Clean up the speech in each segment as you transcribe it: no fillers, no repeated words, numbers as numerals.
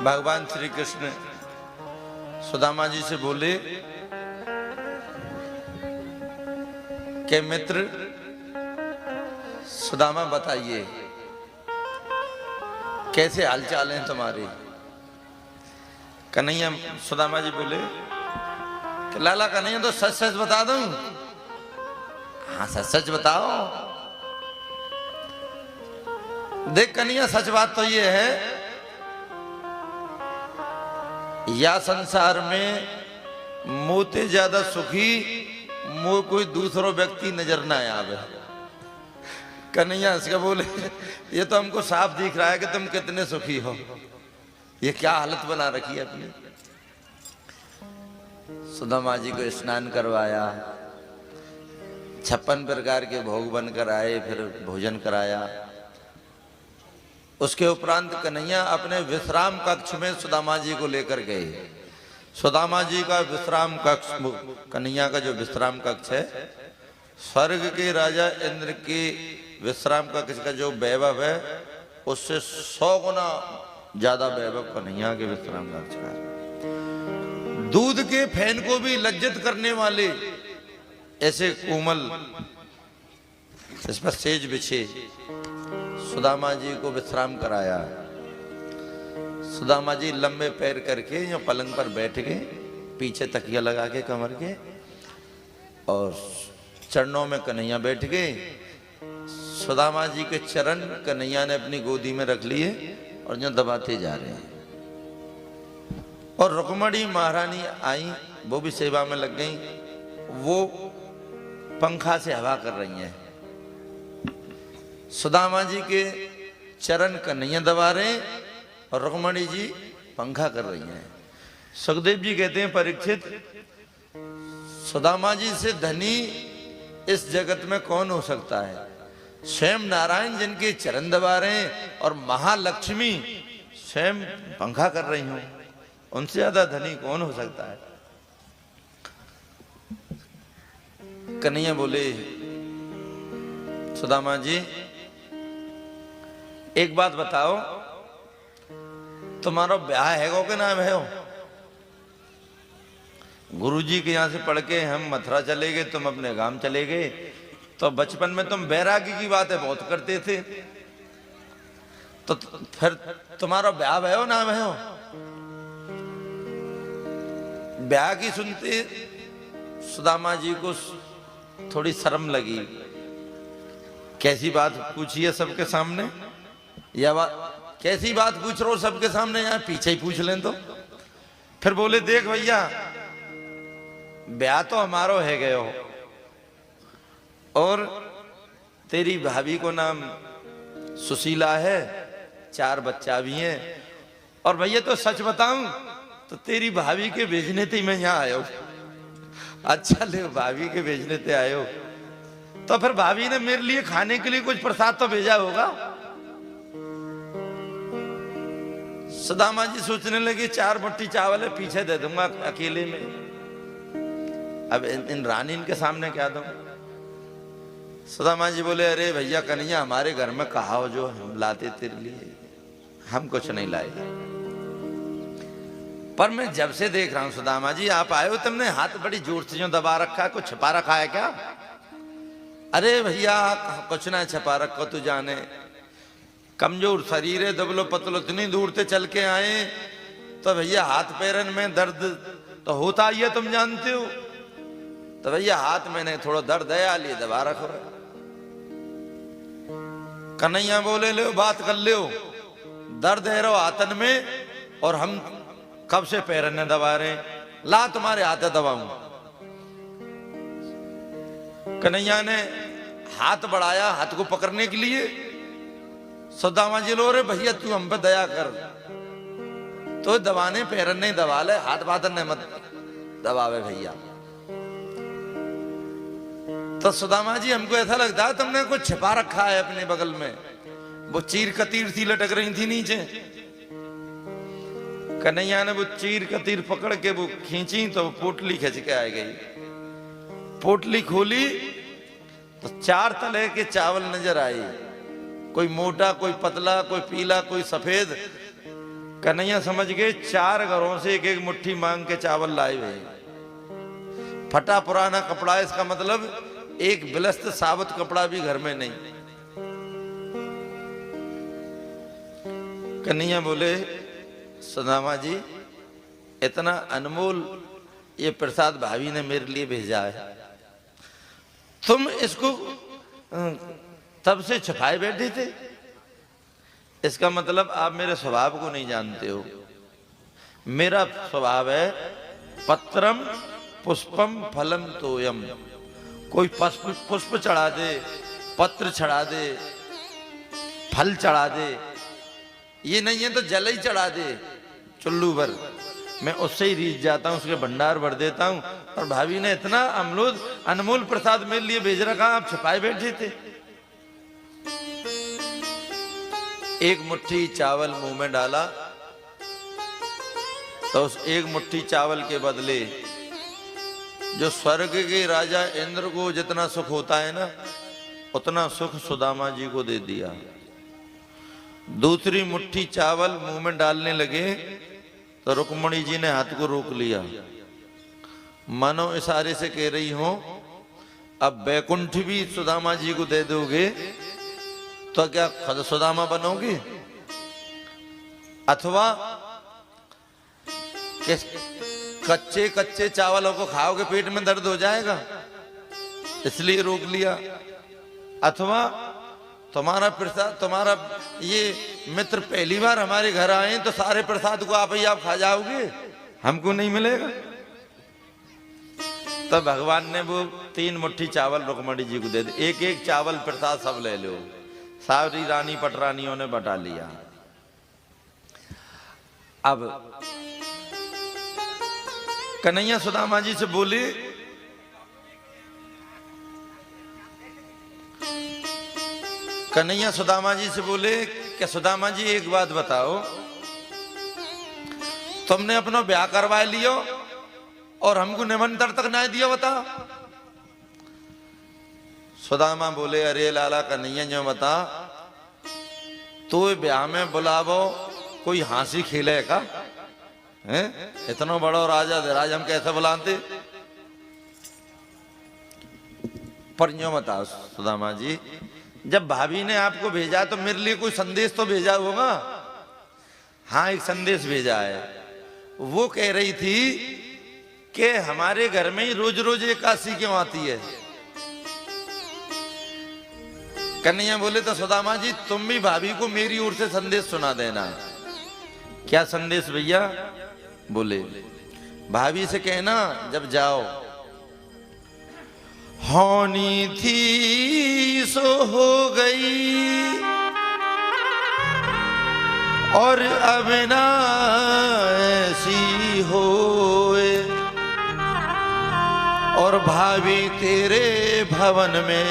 भगवान श्री कृष्ण सुदामा जी से बोले कि मित्र सुदामा बताइए कैसे हालचाल हैं तुम्हारे। कन्हैया सुदामा जी बोले कि लाला कन्हैया तो सच सच बता दूं। हाँ सच सच बताओ। देख कन्हैया सच बात तो ये है या संसार में मोते ज्यादा सुखी मो कोई दूसरो व्यक्ति नजर ना आवे। कन्हैया हंस के बोले ये तो हमको साफ दिख रहा है कि तुम कितने सुखी हो। ये क्या हालत बना रखी है अपनी। सुदामा जी को स्नान करवाया, 56 प्रकार के भोग बनकर आए, फिर भोजन कराया। उसके उपरांत कन्हैया अपने विश्राम कक्ष में सुदामा जी को लेकर गए। सुदामा जी का विश्राम कक्ष, कन्हैया का जो विश्राम कक्ष है, स्वर्ग के राजा इंद्र के विश्राम कक्ष का जो वैभव है उससे 100 गुना ज्यादा वैभव कन्हैया के विश्राम कक्ष का। दूध के फैन को भी लज्जित करने वाले ऐसे कोमल इस पर सेज बिछे सुदामा जी को विश्राम कराया। सुदामा जी लंबे पैर करके या पलंग पर बैठ गए, पीछे तकिया लगा के कमर के, और चरणों में कन्हैया बैठ गए। सुदामा जी के चरण कन्हैया ने अपनी गोदी में रख लिए और जो दबाते जा रहे हैं। और रुक्मणी महारानी आई, वो भी सेवा में लग गई। वो पंखा से हवा कर रही हैं। सुदामा जी के चरण कन्हैया दबा रहे और रुक्मणी जी पंखा कर रही हैं। सुखदेव जी कहते हैं परीक्षित, सुदामा जी से धनी इस जगत में कौन हो सकता है। स्वयं नारायण जिनके चरण दबा रहे हैं और महालक्ष्मी स्वयं पंखा कर रही हूं, उनसे ज्यादा धनी कौन हो सकता है। कन्हैया बोले सुदामा जी एक बात बताओ, तुम्हारा ब्याह है कि ना है हो। गुरुजी के यहां से पढ़ के हम मथुरा चले गए, तुम अपने गांव चले गए, तो बचपन में तुम बैरागी की बातें बहुत करते थे, तो फिर तुम्हारा ब्याह है हो ना है हो। ब्याह की सुनते सुदामा जी को थोड़ी शर्म लगी। कैसी बात पूछी है सबके सामने, या कैसी बात पूछ रहे हो सबके सामने, यहाँ पीछे ही पूछ लें तो। फिर बोले देख भैया ब्याह तो हमारो है गए हो, और तेरी भाभी को नाम सुशीला है, 4 बच्चा भी है, और भैया तो सच बताऊं तो तेरी भाभी के भेजने थे मैं यहाँ आया हूं। अच्छा ले भाभी के भेजने थे आए हो, तो फिर भाभी ने मेरे लिए खाने के लिए कुछ प्रसाद तो भेजा होगा। सुदामा जी सोचने लगे 4 मुट्ठी चावल है, पीछे दे दूंगा अकेले में, अब इन रानी के सामने क्या दूं। सुदामा जी बोले अरे भैया कन्हैया हमारे घर में कहा हो जो हम लाते तेरे लिए, हम कुछ नहीं लाए। पर मैं जब से देख रहा हूं सुदामा जी आप आए हो, तुमने हाथ बड़ी जोर से जो दबा रखा है, कुछ छिपा रखा है क्या। अरे भैया कुछ ना छिपा रखो, तू जाने कमजोर शरीर है, दबलो पतलो, इतनी दूर से चल के आए तो भैया हाथ पैरन में दर्द तो होता ही है, तुम जानते हो। तो भैया हाथ मैंने थोड़ा दर्द है लिए दबा रखो। कन्हैया बोले ले बात कर लो, दर्द है रो हाथन में और हम कब से पैरन ने दबा रहे, ला तुम्हारे हाथ दबाऊं। कन्हैया ने हाथ बढ़ाया हाथ को पकड़ने के लिए। सुदामा जी लो रे भैया तू हम पे दया कर, तो दबाने पैरन नहीं दबा ले, हाथ बातन ने मत दबावे भैया। तो सुदामा जी हमको ऐसा लगता है तुमने कुछ छिपा रखा है अपने बगल में। वो चीर कतीर सी लटक रही थी नीचे। कन्हैया ने वो चीर कतीर पकड़ के वो खींची तो वो पोटली खींच के आ गई। पोटली खोली तो 4 तरह के चावल नजर आए, कोई मोटा, कोई पतला, कोई पीला, कोई सफेद। कन्हैया समझ गए 4 घरों से एक एक मुट्ठी मांग के चावल लाए हुए। फटा पुराना कपड़ा है, इसका मतलब एक बिलस्त साबुत कपड़ा भी घर में नहीं। कन्हैया बोले सुदामा जी, इतना अनमोल ये प्रसाद भाभी ने मेरे लिए भेजा है, तुम इसको तब से छुपाए बैठे थे? इसका मतलब आप मेरे स्वभाव को नहीं जानते हो। मेरा स्वभाव है पत्रम पुष्पम फलम तोयम। कोई पुष्प चढ़ा दे, पत्र चढ़ा दे, फल चढ़ा दे, ये नहीं है तो जल ही चढ़ा दे चुल्लू भर, मैं उससे ही रीझ जाता हूं, उसके भंडार भर देता हूं। और भाभी ने इतना अनमोल प्रसाद मेरे लिए भेज रखा, आप छिपाए बैठे थे। एक मुट्ठी चावल मुंह में डाला तो उस एक मुट्ठी चावल के बदले जो स्वर्ग के राजा इंद्र को जितना सुख होता है ना, उतना सुख सुदामा जी को दे दिया। दूसरी मुट्ठी चावल मुंह में डालने लगे तो रुक्मणी जी ने हाथ को रोक लिया, मानो इशारे से कह रही हो अब बैकुंठ भी सुदामा जी को दे दोगे तो क्या खुद सुदामा बनोगे, अथवा कच्चे कच्चे चावलों को खाओगे पेट में दर्द हो जाएगा इसलिए रोक लिया, अथवा तुम्हारा प्रसाद, तुम्हारा ये मित्र पहली बार हमारे घर आए तो सारे प्रसाद को आप ही आप खा जाओगे, हमको नहीं मिलेगा। तब भगवान ने वो 3 मुट्ठी चावल रुक्मणी जी को दे दे, एक एक चावल प्रसाद सब ले लो। सारी रानी पटरानियों ने बटा लिया। अब कन्हैया सुदामा जी से बोले कन्हैया सुदामा जी से बोले कि सुदामा जी एक बात बताओ, तुमने अपना ब्याह करवा लियो और हमको निमंत्रण तक नहीं दिया, बताओ। सुदामा बोले अरे लाला कन्हैया जो बता, तो ब्याह में बुलावो कोई हंसी खेले का है? इतना बड़ा राजा धीराज हम कैसे बुलाते? पर यूं बताओ सुदामा जी, जब भाभी ने आपको भेजा तो मेरे लिए कोई संदेश तो भेजा होगा? हाँ, एक संदेश भेजा है। वो कह रही थी कि हमारे घर में ही रोज रोज एकादशी क्यों आती है? कन्हैया बोले तो सुदामा जी तुम भी भाभी को मेरी ओर से संदेश सुना देना। क्या संदेश भैया? बोले भाभी से कहना जब जाओ, होनी थी सो हो गई और अब ना ऐसी होए, और भाभी तेरे भवन में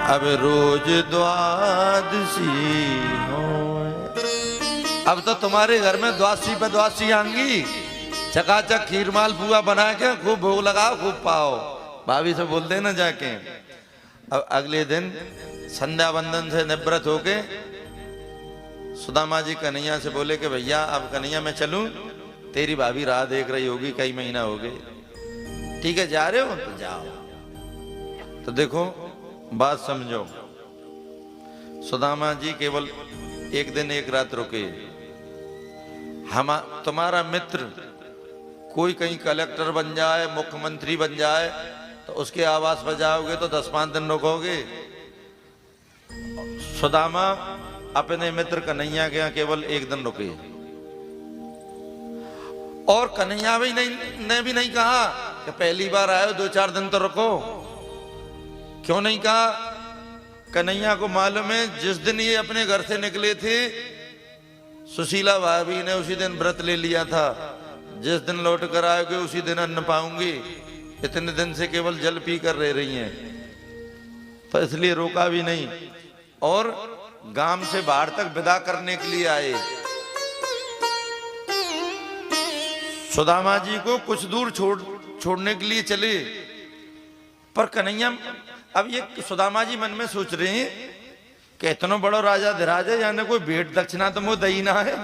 अब रोज द्वादशी होए। अब तो तुम्हारे घर में द्वादशी पे द्वादशी आएंगी, चकाचक खीर माल पुआ बना के खूब भोग लगाओ, खूब पाओ। भाभी से बोल देना जाके। अब अगले दिन संध्या वंदन से निवृत्त होके सुदामा जी कन्हैया से बोले कि भैया अब कन्हैया मैं चलूं, तेरी भाभी राह देख रही होगी, कई महीना हो गए। ठीक है जा रहे हो तो जाओ। तो देखो बात समझो, सुदामा जी केवल एक दिन एक रात रुके। हम तुम्हारा मित्र कोई कहीं कलेक्टर बन जाए, मुख्यमंत्री बन जाए तो उसके आवास पर जाओगे तो 10-5 दिन रुकोगे। सुदामा अपने मित्र कन्हैया के यहाँ केवल एक दिन रुके। और कन्हैया ने भी नहीं कहा कि पहली बार आए हो 2-4 दिन तो रुको। क्यों नहीं कहा? कन्हैया को मालूम है जिस दिन ये अपने घर से निकले थे सुशीला भाभी ने उसी दिन व्रत ले लिया था, जिस दिन लौट कर आओगे उसी दिन अन्न पाऊंगी। इतने दिन से केवल जल पी कर रह रही हैं, तो इसलिए रोका भी नहीं। और गांव से बाहर तक विदा करने के लिए आए। सुदामा जी को कुछ दूर छोड़ने के लिए चले, पर कन्हैया अब ये सुदामा जी मन में सोच रहे हैं कि इतनो बड़ो राजा धीराज है, यानी कोई भेंट दक्षिणा तो मुँह दही ना है।